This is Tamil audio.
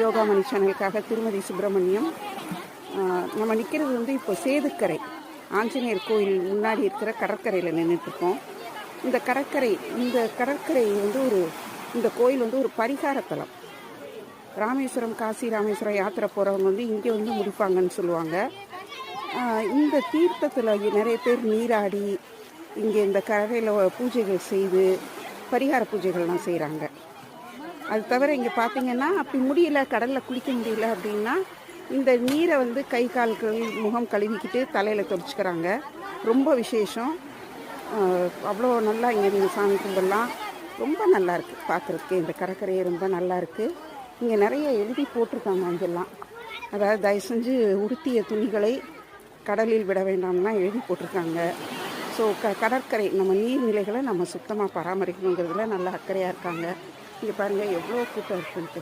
யோகாமணி சேனலுக்காக திருமதி சுப்பிரமணியம். நம்ம நிற்கிறது வந்து இப்போ சேதுக்கரை ஆஞ்சநேயர் கோயில் முன்னாடி இருக்கிற கடற்கரையில் நின்றுட்டுருக்கோம். இந்த கடற்கரை வந்து இந்த கோயில் வந்து ஒரு பரிகாரத்தலம். ராமேஸ்வரம், காசி ராமேஸ்வரம் யாத்திரை போகிறவங்க வந்து இங்கே வந்து முடிப்பாங்கன்னு சொல்லுவாங்க. இந்த தீர்த்தத்தில் நிறைய பேர் நீராடி இங்கே இந்த கரையில் பூஜைகள் செய்து பரிகார பூஜைகள்லாம் செய்கிறாங்க. அது தவிர இங்கே பார்த்திங்கன்னா அப்படி முடியல, கடலில் குளிக்க முடியல அப்படின்னா இந்த நீரை வந்து கை கால்கள் முகம் கழுவிக்கிட்டு தலையில் துடைச்சிக்கிறாங்க. ரொம்ப விசேஷம். அவ்வளோ நல்லா இங்கே நீங்கள் சாமி கும்பிடலாம். ரொம்ப நல்லாயிருக்கு பார்க்குறதுக்கு. இந்த கடற்கரையே ரொம்ப நல்லாயிருக்கு. இங்கே நிறைய எழுதி போட்டிருக்காங்க அங்கெல்லாம். அதாவது தயவு செஞ்சு உடுத்திய துணிகளை கடலில் விட வேண்டாம்லாம் எழுதி போட்டிருக்காங்க. ஸோ கடற்கரை நம்ம நீர்நிலைகளை நம்ம சுத்தமாக பராமரிக்கணுங்கிறதுல நல்லா அக்கறையாக இருக்காங்க. இங்கே பாருங்கள் எவ்வளோ கூட்டம் இருக்குன்ட்டு.